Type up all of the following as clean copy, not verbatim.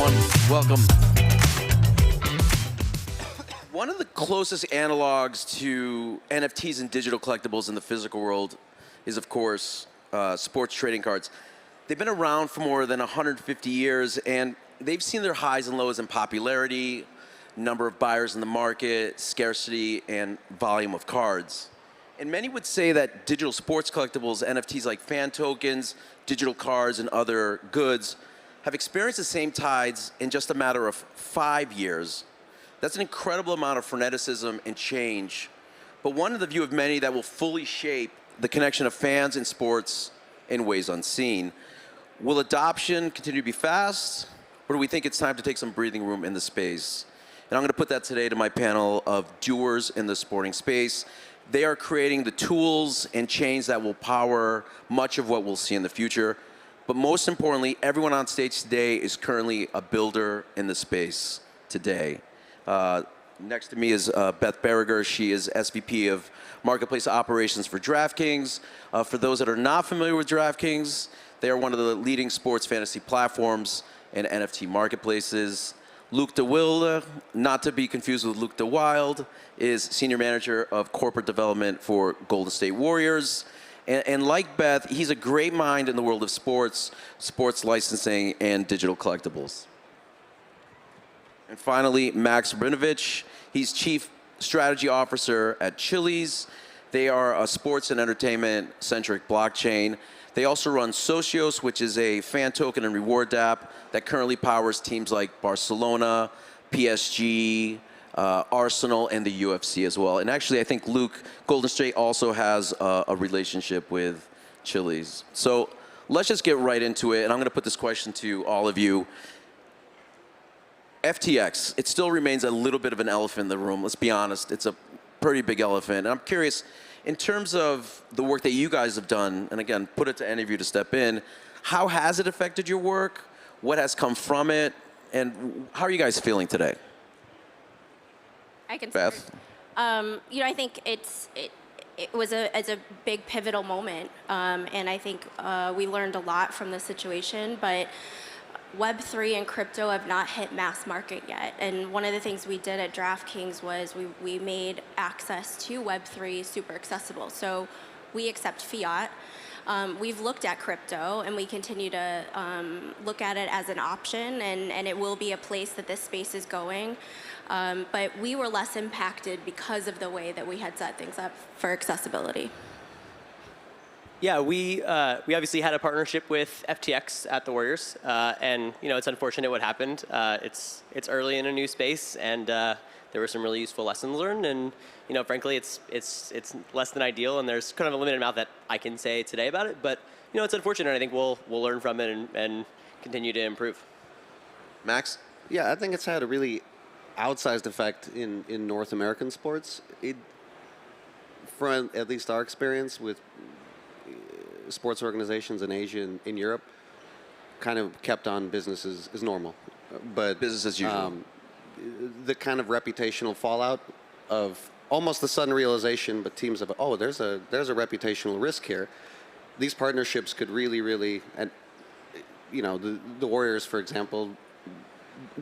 everyone. Welcome. One of the closest analogs to NFTs and digital collectibles in the physical world is, of course, sports trading cards. They've been around for more than 150 years, and they've seen their highs and lows in popularity, number of buyers in the market, scarcity, and volume of cards. And many would say that digital sports collectibles, NFTs like fan tokens, digital cards, and other goods, have experienced the same tides in just a matter of 5 years. That's an incredible amount of freneticism and change, but one of the view of many that will fully shape the connection of fans and sports in ways unseen. Will adoption continue to be fast, or do we think it's time to take some breathing room in the space? And I'm going to put that today to my panel of doers in the sporting space. They are creating the tools and chains that will power much of what we'll see in the future. But most importantly, everyone on stage today is currently a builder in the space today. Next to me is Beth Beiriger. She is SVP of Marketplace Operations for DraftKings. For those that are not familiar with DraftKings, they are one of the leading sports fantasy platforms and NFT marketplaces. Luke deWilde, not to be confused with Luke deWilde, is Senior Manager of Corporate Development for Golden State Warriors. And like Beth, he's a great mind in the world of sports, sports licensing, and digital collectibles. And finally, Max Rabinovitch. He's Chief Strategy Officer at Chili's. They are a sports and entertainment-centric blockchain. They also run Socios, which is a fan token and reward app that currently powers teams like Barcelona, PSG, Arsenal, and the UFC as well. And actually, I think Luke, Golden State also has a relationship with Chili's. So let's just get right into it, and I'm going to put this question to all of you. FTX, it still remains a little bit of an elephant in the room. Let's be honest, it's a pretty big elephant. And I'm curious, in terms of the work that you guys have done, and again, put it to any of you to step in, how has it affected your work? What has come from it? And how are you guys feeling today? I can Beth? start. I think it was a big pivotal moment, and I think we learned a lot from the situation, but Web3 and crypto have not hit mass market yet. And one of the things we did at DraftKings was we made access to Web3 super accessible. So we accept fiat. We've looked at crypto, and we continue to look at it as an option, and it will be a place that this space is going. But we were less impacted because of the way that we had set things up for accessibility. Yeah, we obviously had a partnership with FTX at the Warriors, and it's unfortunate what happened. It's early in a new space, and there were some really useful lessons learned, and frankly, it's less than ideal, and there's kind of a limited amount that I can say today about it. But it's unfortunate. I think we'll learn from it and continue to improve. Max? Yeah, I think it's had a really outsized effect in North American sports. From at least our experience with sports organizations in Asia and in Europe, kind of kept on business as normal. But Business as usual. The kind of reputational fallout of almost the sudden realization, but teams of, oh, there's a reputational risk here. These partnerships could really, and the Warriors, for example,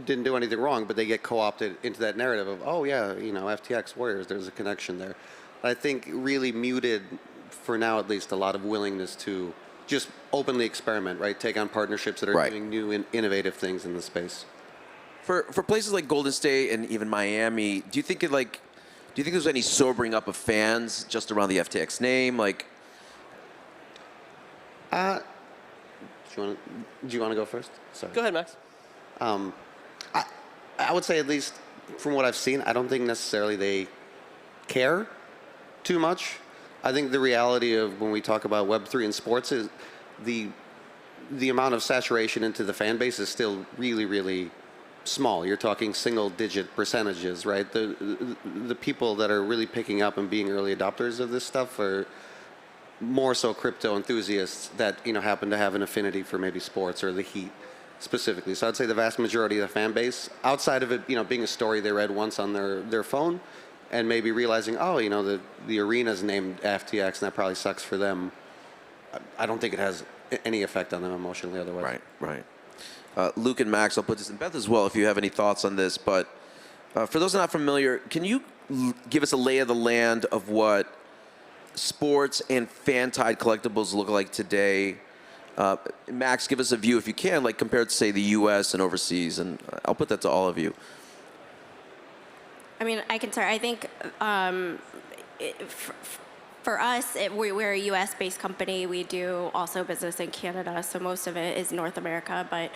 didn't do anything wrong, but they get co-opted into that narrative of, oh yeah, FTX Warriors, there's a connection there. I think really muted, for now at least, a lot of willingness to just openly experiment, right? Take on partnerships that are doing new and innovative things in the space. For places like Golden State and even Miami, do you think there's any sobering up of fans just around the FTX name? Do you want to go first? Sorry. Go ahead, Max. I would say, at least from what I've seen, I don't think necessarily they care too much. I think the reality of when we talk about Web3 in sports is the amount of saturation into the fan base is still really small. You're talking single-digit percentages, right? The people that are really picking up and being early adopters of this stuff are more so crypto enthusiasts that happen to have an affinity for maybe sports or the Heat specifically. So I'd say the vast majority of the fan base, outside of it being a story they read once on their phone, and maybe realizing, oh, the arena's named FTX, and that probably sucks for them. I don't think it has any effect on them emotionally otherwise. Right. Luke and Max, I'll put this in Beth as well if you have any thoughts on this. But for those not familiar, can you give us a lay of the land of what sports and fan-tied collectibles look like today? Max, give us a view if you can, like compared to, say, the U.S. and overseas. And I'll put that to all of you. I mean, I can start. I think for us, we're a U.S.-based company. We do also business in Canada, so most of it is North America. But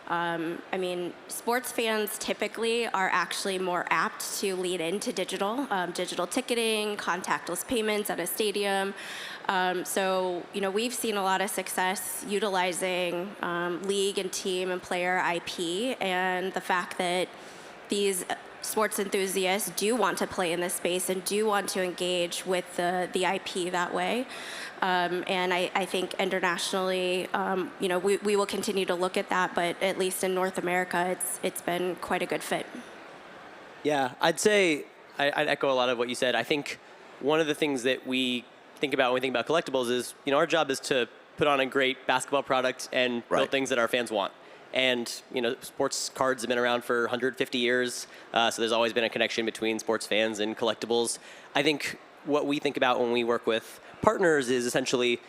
I mean, sports fans typically are actually more apt to lean into digital ticketing, contactless payments at a stadium. So, you know, we've seen a lot of success utilizing league and team and player IP, and the fact that these sports enthusiasts do want to play in this space and do want to engage with the IP that way. And I think internationally, you know, we will continue to look at that, but at least in North America, it's been quite a good fit. Yeah, I'd say I'd echo a lot of what you said. I think one of the things that we think about when we think about collectibles is, you know, our job is to put on a great basketball product and build things that our fans want. And, you know, sports cards have been around for 150 years, so there's always been a connection between sports fans and collectibles. I think what we think about when we work with partners is essentially,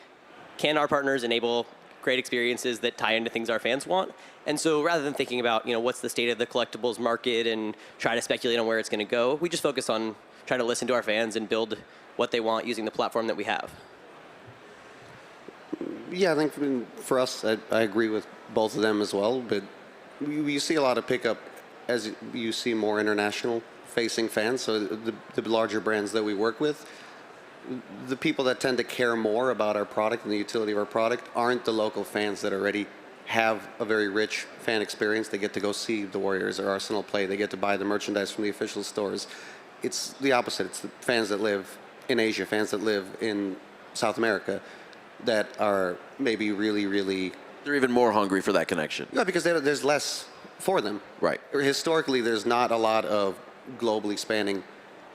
can our partners enable great experiences that tie into things our fans want? And so rather than thinking about, you know, what's the state of the collectibles market and try to speculate on where it's going to go, we just focus on trying to listen to our fans and build what they want using the platform that we have. Yeah, I think for us, I agree with both of them as well, but you see a lot of pickup as you see more international facing fans, so the larger brands that we work with, the people that tend to care more about our product and the utility of our product aren't the local fans that already have a very rich fan experience. They get to go see the Warriors or Arsenal play. They get to buy the merchandise from the official stores. It's the opposite. It's the fans that live in Asia, fans that live in South America that are maybe really... They're even more hungry for that connection. Yeah, because there's less for them. Right. Historically, there's not a lot of globally spanning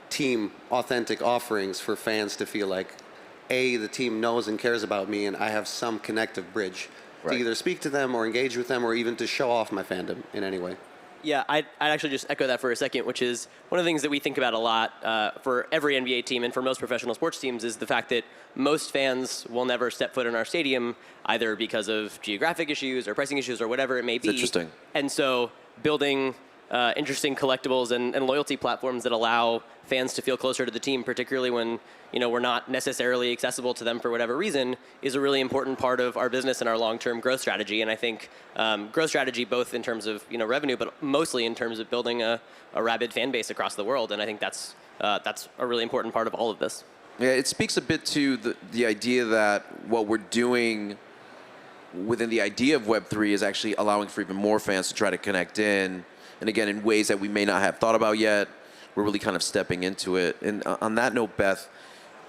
team authentic offerings for fans to feel like, A, the team knows and cares about me and I have some connective bridge to either speak to them or engage with them or even to show off my fandom in any way. Yeah, I'd actually just echo that for a second, which is one of the things that we think about a lot for every NBA team and for most professional sports teams is the fact that most fans will never step foot in our stadium either because of geographic issues or pricing issues or whatever it may be. It's interesting. And so building interesting collectibles and loyalty platforms that allow fans to feel closer to the team, particularly when, you know, we're not necessarily accessible to them for whatever reason, is a really important part of our business and our long-term growth strategy. And I think growth strategy both in terms of, you know, revenue, but mostly in terms of building a rabid fan base across the world. And I think that's a really important part of all of this. Yeah, it speaks a bit to the idea that what we're doing within the idea of Web3 is actually allowing for even more fans to try to connect in. And again, in ways that we may not have thought about yet, we're really kind of stepping into it. And on that note, Beth,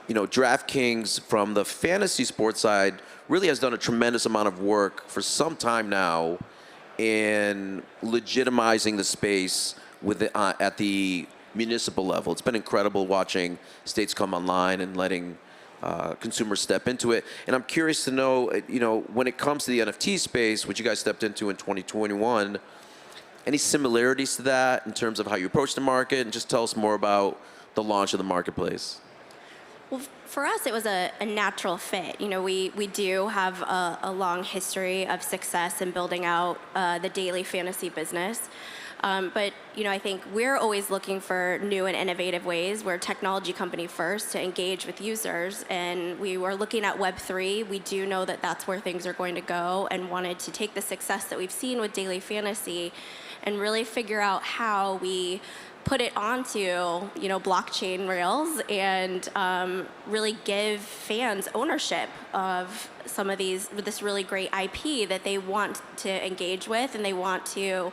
you know, DraftKings from the fantasy sports side really has done a tremendous amount of work for some time now in legitimizing the space with at the municipal level. It's been incredible watching states come online and letting consumers step into it. And I'm curious to know, you know, when it comes to the NFT space, which you guys stepped into in 2021, any similarities to that in terms of how you approach the market? And just tell us more about the launch of the marketplace. Well, for us, it was a natural fit. You know, we do have a long history of success in building out the daily fantasy business. But, you know, I think we're always looking for new and innovative ways. We're a technology company first to engage with users, and we were looking at Web3. We do know that that's where things are going to go and wanted to take the success that we've seen with daily fantasy and really figure out how we put it onto, you know, blockchain rails and really give fans ownership of some of this really great IP that they want to engage with and they want to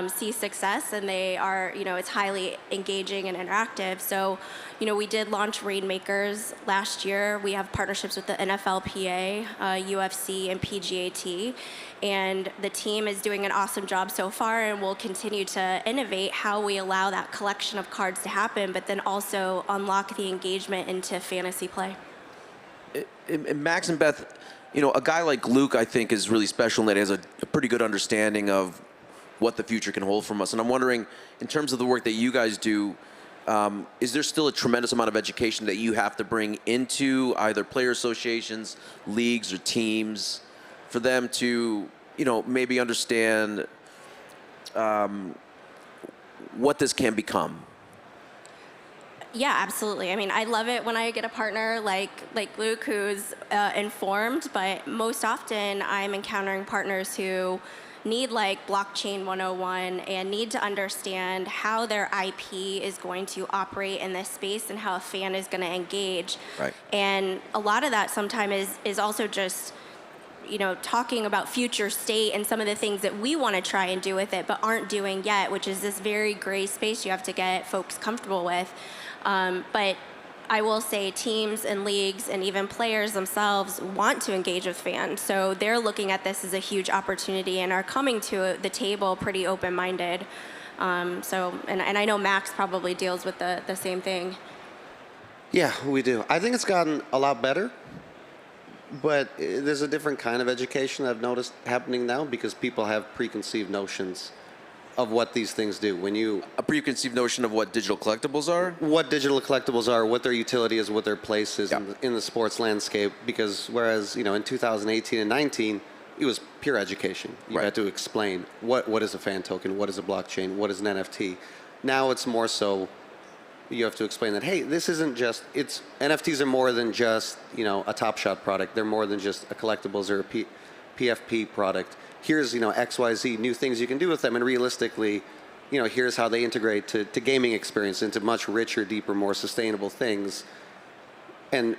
see success, and they are, you know, it's highly engaging and interactive. So, you know, we did launch Rainmakers last year. We have partnerships with the NFLPA, UFC, and PGAT. And the team is doing an awesome job so far, and we'll continue to innovate how we allow that collection of cards to happen, but then also unlock the engagement into fantasy play. And Max and Beth, a guy like Luke, I think, is really special in that he has a pretty good understanding of what the future can hold from us. And I'm wondering, in terms of the work that you guys do, is there still a tremendous amount of education that you have to bring into either player associations, leagues, or teams for them to, maybe understand what this can become? Yeah, absolutely. I mean, I love it when I get a partner like Luke who's informed, but most often I'm encountering partners who need like blockchain 101 and need to understand how their IP is going to operate in this space and how a fan is going to engage. Right. And a lot of that sometimes is also just talking about future state and some of the things that we want to try and do with it but aren't doing yet, which is this very gray space you have to get folks comfortable with. But I will say teams and leagues and even players themselves want to engage with fans. So they're looking at this as a huge opportunity and are coming to the table pretty open-minded. And I know Max probably deals with the same thing. Yeah, we do. I think it's gotten a lot better, but there's a different kind of education I've noticed happening now because people have preconceived notions of what these things do. A preconceived notion of what digital collectibles are? What digital collectibles are, what their utility is, what their place is Yeah. in the sports landscape. Because whereas, in 2018 and 19, it was pure education. You Right. had to explain what is a fan token, what is a blockchain, what is an NFT. Now it's more so you have to explain that, hey, this isn't just, NFTs are more than just, a Top Shot product. They're more than just a collectibles or a PFP product. Here's, XYZ, new things you can do with them. And realistically, here's how they integrate to gaming experience into much richer, deeper, more sustainable things. And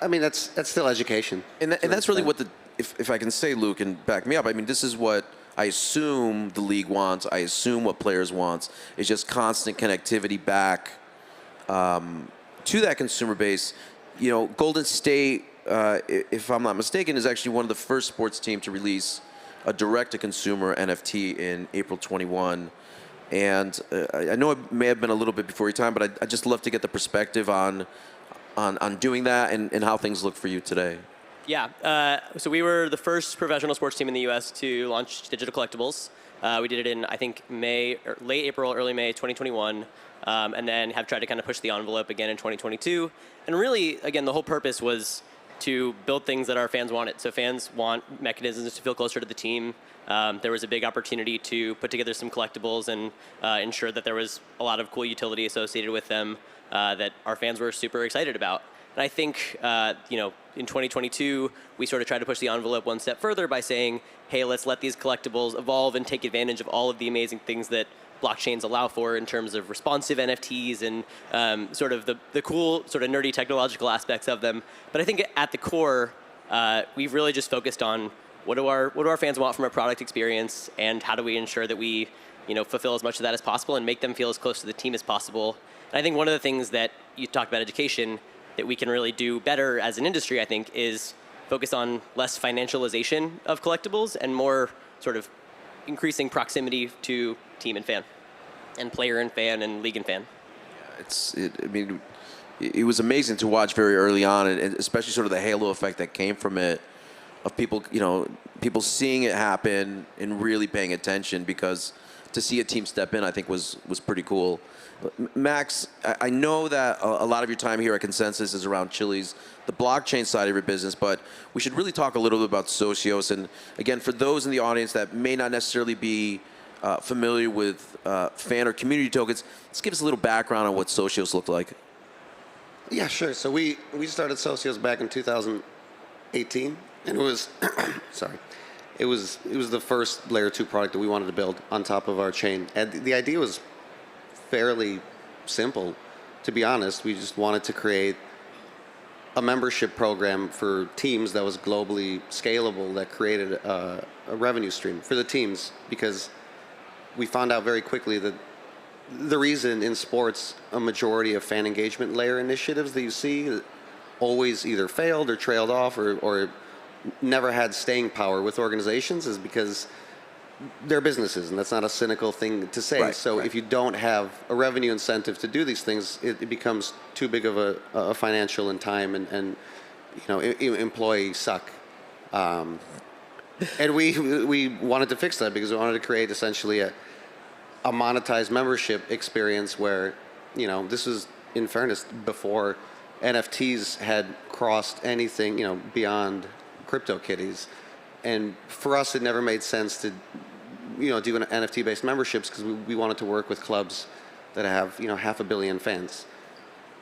I mean, that's still education. And that's really what if I can say, Luke, and back me up, I mean, this is what I assume the league wants. I assume what players want is just constant connectivity back to that consumer base. Golden State, if I'm not mistaken, is actually one of the first sports teams to release a direct-to-consumer NFT in April 21. And I know it may have been a little bit before your time, but I'd just love to get the perspective on doing that and how things look for you today. Yeah, so we were the first professional sports team in the U.S. to launch digital collectibles. We did it in, I think, late April, early May 2021, and then have tried to kind of push the envelope again in 2022. And really, again, the whole purpose was to build things that our fans wanted. So fans want mechanisms to feel closer to the team. There was a big opportunity to put together some collectibles and ensure that there was a lot of cool utility associated with them that our fans were super excited about. And I think, in 2022, we sort of tried to push the envelope one step further by saying, hey, let's let these collectibles evolve and take advantage of all of the amazing things that blockchains allow for in terms of responsive NFTs and sort of the cool, sort of nerdy technological aspects of them. But I think at the core, we've really just focused on what do our fans want from a product experience, and how do we ensure that we fulfill as much of that as possible and make them feel as close to the team as possible. And I think one of the things that you talked about education that we can really do better as an industry, I think, is focus on less financialization of collectibles and more sort of increasing proximity to team and fan, and player and fan, and league and fan. It was amazing to watch very early on, and especially sort of the halo effect that came from it, of people, people seeing it happen and really paying attention, because to see a team step in, I think was pretty cool. Max, I know that a lot of your time here at Consensus is around Chili's, the blockchain side of your business, but we should really talk a little bit about Socios. And again, for those in the audience that may not necessarily be familiar with fan or community tokens, let's give us a little background on what Socios looked like. Yeah, sure. So we started Socios back in 2018, and it was it was the first layer 2 product that we wanted to build on top of our chain. And the idea was fairly simple, to be honest. We just wanted to create a membership program for teams that was globally scalable, that created a revenue stream for the teams, because we found out very quickly that the reason in sports a majority of fan engagement layer initiatives that you see always either failed or trailed off or never had staying power with organizations is because they're businesses, and that's not a cynical thing to say. Right, so right. If you don't have a revenue incentive to do these things, it becomes too big of a financial and time and employees suck. And we wanted to fix that because we wanted to create essentially a monetized membership experience where, this was, in fairness, before NFTs had crossed anything, beyond CryptoKitties. And for us, it never made sense to, do an NFT-based memberships because we wanted to work with clubs that have, 500 million fans.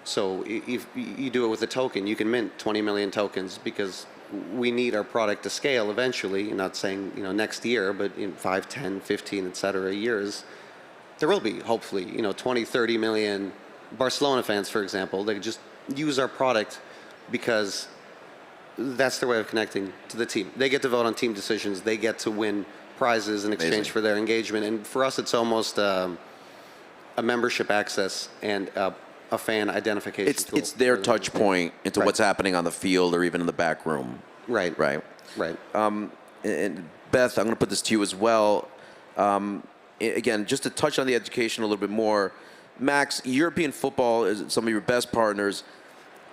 So if you do it with a token, you can mint 20 million tokens because we need our product to scale eventually. I'm not saying, next year, but in 5, 10, 15, et cetera, years, there will be, hopefully, 20, 30 million Barcelona fans, for example. They just use our product because that's their way of connecting to the team. They get to vote on team decisions. They get to win prizes in exchange for their engagement. And for us, it's almost a membership access and a fan identification tool. It's their touch point into what's happening on the field or even in the back room. Right. Right. And Beth, I'm going to put this to you as well. Again, just to touch on the education a little bit more, Max, European football is some of your best partners.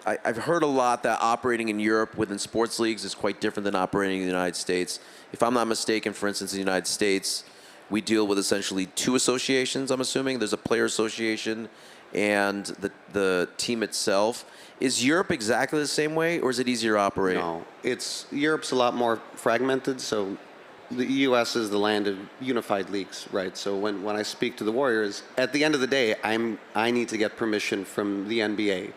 I've heard a lot that operating in Europe within sports leagues is quite different than operating in the United States. If I'm not mistaken, for instance, in the United States, we deal with essentially two associations, I'm assuming. There's a player association and the team itself. Is Europe exactly the same way, or is it easier to operate? No, Europe's a lot more fragmented, so the U.S. is the land of unified leagues, right? So when I speak to the Warriors, at the end of the day, I need to get permission from the NBA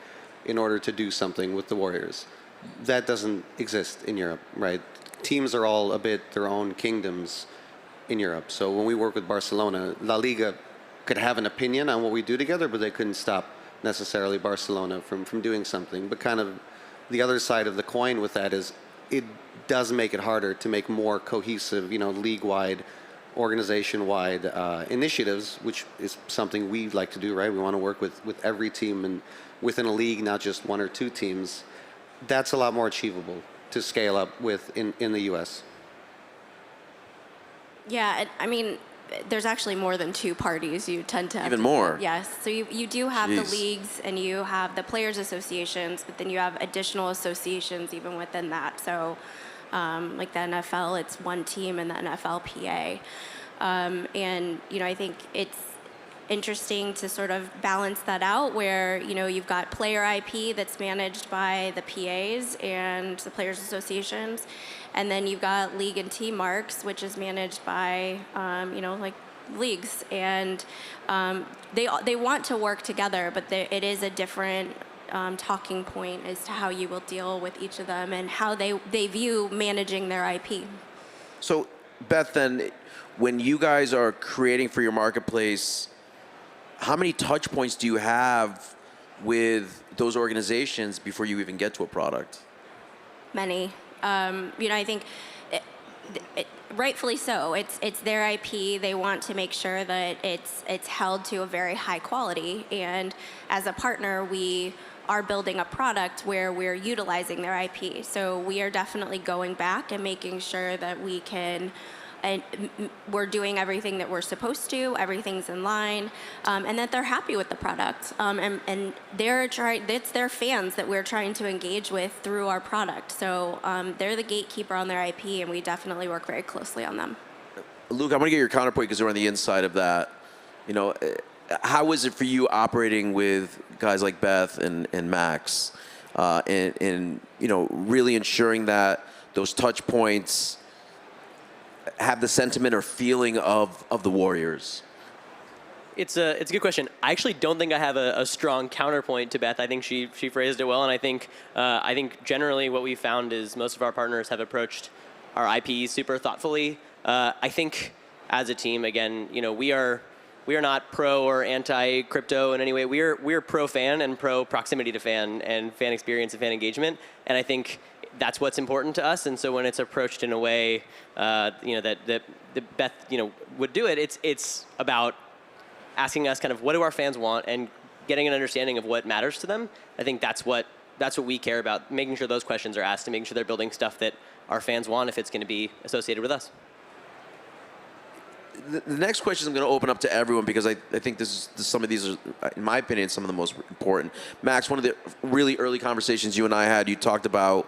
in order to do something with the Warriors. That doesn't exist in Europe, right? Teams are all a bit their own kingdoms in Europe. So when we work with Barcelona, La Liga could have an opinion on what we do together, but they couldn't stop necessarily Barcelona from doing something. But kind of the other side of the coin with that is it does make it harder to make more cohesive, league-wide, organization-wide initiatives, which is something we like to do, right? We want to work with every team and within a league, not just one or two teams. That's a lot more achievable to scale up with in the U.S. Yeah, I mean, there's actually more than two parties. You tend to have Even more. Yes, so you do have Jeez. the leagues and you have the players' associations, but then you have additional associations even within that. So, like the NFL, it's one team and the NFLPA, and I think it's interesting to sort of balance that out where you've got player IP that's managed by the PAs and the players associations, and then you've got league and team marks, which is managed by like leagues, and they want to work together, but it is a different talking point as to how you will deal with each of them and how they view managing their IP. So, Beth, then, when you guys are creating for your marketplace, how many touch points do you have with those organizations before you even get to a product? Many. I think rightfully so. It's their IP. They want to make sure that it's held to a very high quality. And as a partner, we are building a product where we're utilizing their IP. So we are definitely going back and making sure that we can. And we're doing everything that we're supposed to, everything's in line, and that they're happy with the product. And it's their fans that we're trying to engage with through our product. So they're the gatekeeper on their IP, and we definitely work very closely on them. Luke, I'm going to get your counterpoint because you're on the inside of that. How is it for you operating with guys like Beth and Max, and really ensuring that those touch points have the sentiment or feeling of the Warriors? It's a good question. I actually don't think I have a strong counterpoint to Beth. I think she phrased it well, and I think generally what we found is most of our partners have approached our IP super thoughtfully. I think as a team, again, we are not pro or anti crypto in any way. We're pro fan and pro proximity to fan and fan experience and fan engagement, and I think that's what's important to us. And so when it's approached in a way, that Beth, would do it, it's about asking us kind of what do our fans want and getting an understanding of what matters to them. I think that's what we care about, making sure those questions are asked and making sure they're building stuff that our fans want if it's going to be associated with us. the next question I'm going to open up to everyone because I think some of these are, in my opinion, some of the most important. Max, one of the really early conversations you and I had, you talked about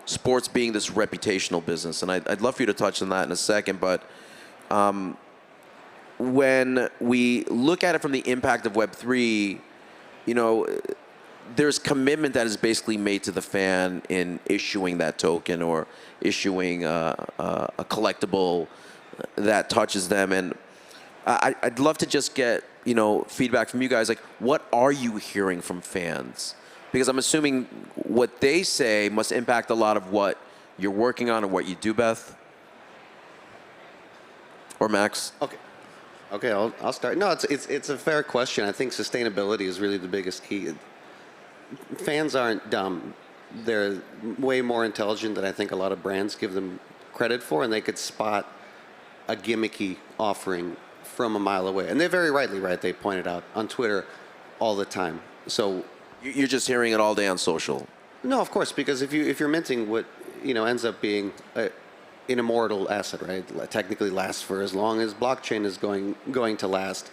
sports being this reputational business, and I'd love for you to touch on that in a second, but when we look at it from the impact of Web3, you know, there's commitment that is basically made to the fan in issuing that token or issuing a collectible that touches them. And I'd love to just get, you know, feedback from you guys. Like, what are you hearing from fans? Because I'm assuming what they say must impact a lot of what you're working on or what you do, Beth. Or Max. Okay, I'll start. No, it's a fair question. I think sustainability is really the biggest key. Fans aren't dumb. They're way more intelligent than I think a lot of brands give them credit for, and they could spot a gimmicky offering from a mile away. And they're very rightly right. They point it out on Twitter all the time. So You're just hearing it all day on social. no, of course, because if you're minting what ends up being an immortal asset, right? Technically lasts for as long as blockchain is going to last.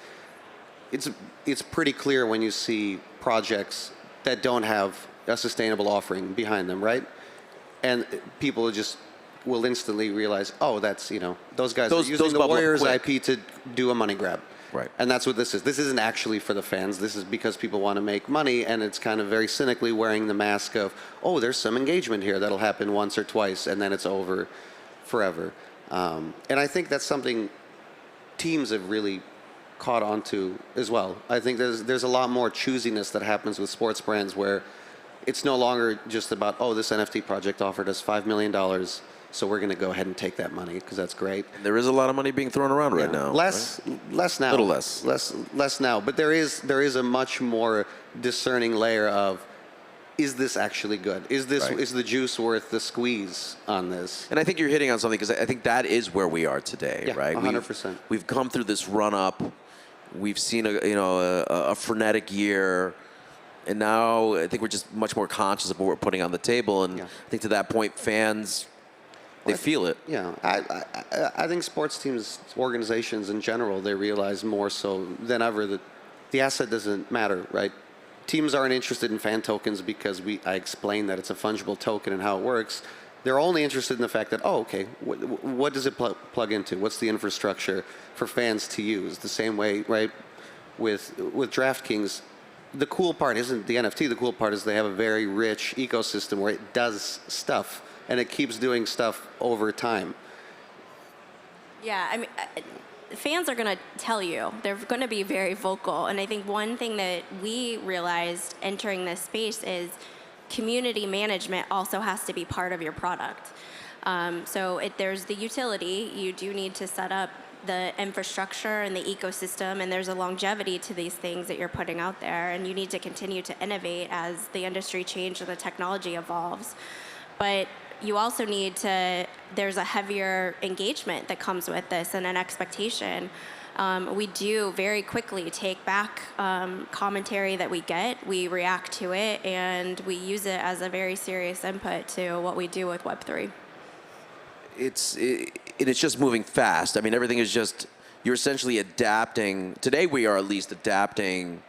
It's pretty clear when you see projects that don't have a sustainable offering behind them, right? And people just will instantly realize, oh, that's those guys are using the Warriors IP to do a money grab. Right. And that's what this is. This isn't actually for the fans. This is because people want to make money, and it's kind of very cynically wearing the mask of, oh, there's some engagement here that'll happen once or twice, and then it's over forever. And I think that's something teams have really caught on to as well. I think there's a lot more choosiness that happens with sports brands where it's no longer just about, oh, this NFT project offered us $5 million, so we're going to go ahead and take that money because that's great. There is a lot of money being thrown around right now. Less now. A little less. Less now. But there is a much more discerning layer of, is this actually good? Is the juice worth the squeeze on this? And I think you're hitting on something because I think that is where we are today, Yeah, right? 100%. We've come through this run up. We've seen a frenetic year, and now I think we're just much more conscious of what we're putting on the table. And I think to that point, fans, they feel it. Yeah, I think sports teams, organizations in general, they realize more so than ever that the asset doesn't matter, right? Teams aren't interested in fan tokens because I explained that it's a fungible token and how it works. They're only interested in the fact that, oh, okay, what does it plug into? What's the infrastructure for fans to use? The same way, right, with DraftKings, the cool part isn't the NFT. The cool part is they have a very rich ecosystem where it does stuff, and it keeps doing stuff over time. Yeah, I mean, fans are going to tell you. They're going to be very vocal. And I think one thing that we realized entering this space is community management also has to be part of your product. There's the utility. You do need to set up the infrastructure and the ecosystem, and there's a longevity to these things that you're putting out there, and you need to continue to innovate as the industry changes and the technology evolves. But you also need to, there's a heavier engagement that comes with this and an expectation. We do very quickly take back commentary that we get, we react to it, and we use it as a very serious input to what we do with Web3. It's just moving fast. I mean, everything is just, you're essentially adapting. Today we are at least adapting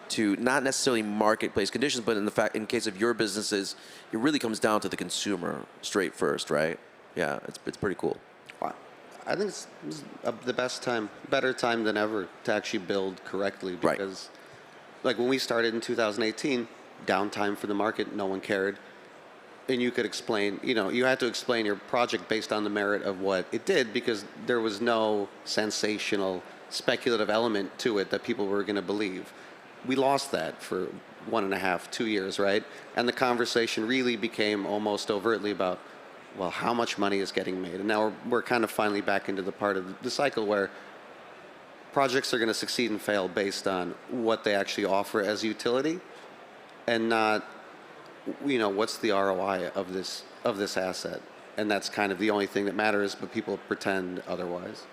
to not necessarily marketplace conditions, but in case of your businesses, it really comes down to the consumer straight first, right? Yeah, it's pretty cool. I think it's the best time, better time than ever to actually build correctly, because like when we started in 2018, downtime for the market, no one cared. And you could explain, you had to explain your project based on the merit of what it did, because there was no sensational, speculative element to it that people were going to believe. We lost that for 1.5, 2 years, right? And the conversation really became almost overtly about, well, how much money is getting made? And now we're kind of finally back into the part of the cycle where projects are going to succeed and fail based on what they actually offer as utility, and not, what's the ROI of this asset. And that's kind of the only thing that matters, but people pretend otherwise.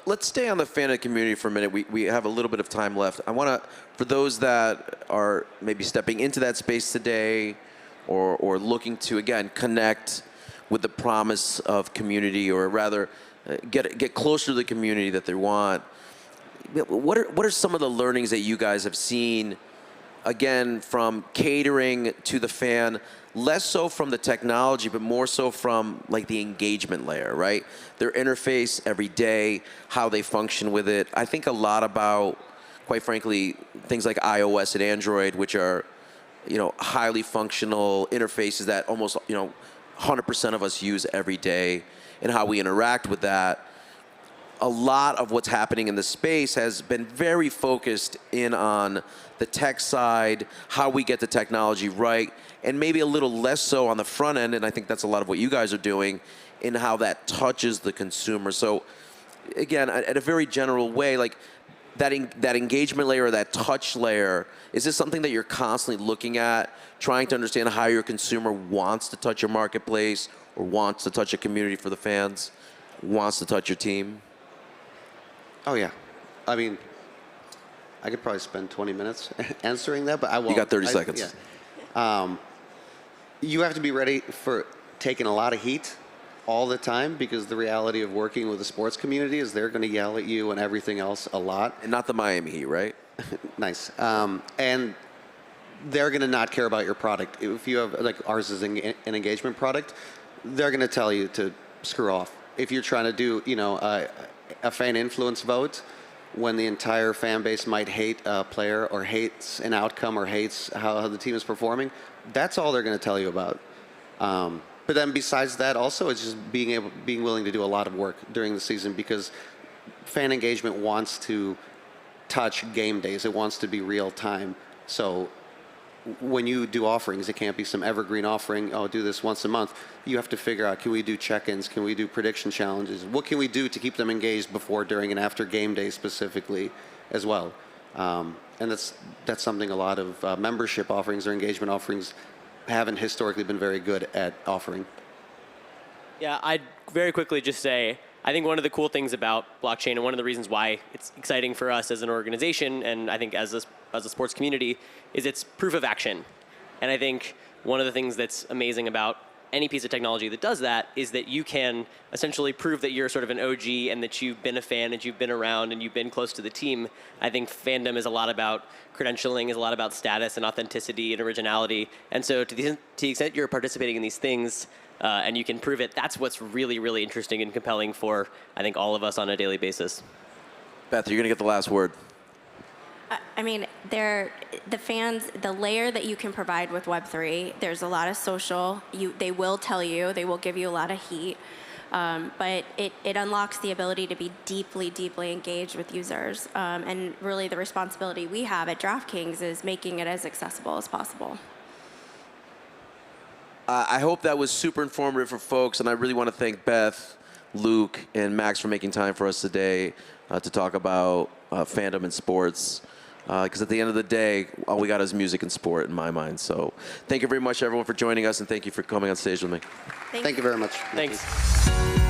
Let's stay on the fan community for a minute. We have a little bit of time left. I want to, for those that are maybe stepping into that space today, or looking to, again, connect with the promise of community, or rather get closer to the community that they want. What are some of the learnings that you guys have seen, again, from catering to the fan, less so from the technology, but more so from like the engagement layer, right? Their interface every day, how they function with it. I think a lot about, quite frankly, things like iOS and Android, which are, highly functional interfaces that almost, 100% of us use every day, and how we interact with that. A lot of what's happening in the space has been very focused in on the tech side, how we get the technology right, and maybe a little less so on the front end, and I think that's a lot of what you guys are doing, in how that touches the consumer. So again, at a very general way, like that engagement layer or that touch layer, is this something that you're constantly looking at, trying to understand how your consumer wants to touch your marketplace, or wants to touch a community for the fans, wants to touch your team? Oh, yeah. I mean, I could probably spend 20 minutes answering that, but I won't. You got 30 seconds. Yeah. You have to be ready for taking a lot of heat all the time, because the reality of working with the sports community is they're going to yell at you and everything else a lot. And not the Miami Heat, right? Nice. And they're going to not care about your product. If you have, like ours is an engagement product, they're going to tell you to screw off. If you're trying to do, a fan influence vote, when the entire fan base might hate a player or hates an outcome or hates how the team is performing, that's all they're going to tell you about. But then besides that, also, it's just being willing to do a lot of work during the season, because fan engagement wants to touch game days. It wants to be real time. So when you do offerings, it can't be some evergreen offering, do this once a month. You have to figure out, can we do check-ins? Can we do prediction challenges? What can we do to keep them engaged before, during, and after game day specifically as well? And that's something a lot of membership offerings or engagement offerings haven't historically been very good at offering. Yeah, I'd very quickly just say, I think one of the cool things about blockchain, and one of the reasons why it's exciting for us as an organization, and I think as a sports community, is it's proof of action. And I think one of the things that's amazing about any piece of technology that does that is that you can essentially prove that you're sort of an OG, and that you've been a fan, and you've been around, and you've been close to the team. I think fandom is a lot about credentialing, is a lot about status and authenticity and originality. And so to the extent you're participating in these things, and you can prove it, that's what's really, really interesting and compelling for, I think, all of us on a daily basis. Beth, you're going to get the last word. I mean, the fans, the layer that you can provide with Web3, there's a lot of social. They will tell you, they will give you a lot of heat, but it unlocks the ability to be deeply, deeply engaged with users. And really the responsibility we have at DraftKings is making it as accessible as possible. I hope that was super informative for folks, and I really want to thank Beth, Luke, and Max for making time for us today to talk about fandom and sports. Because at the end of the day, all we got is music and sport in my mind. So thank you very much, everyone, for joining us, and thank you for coming on stage with me. Thank you very much. Thanks.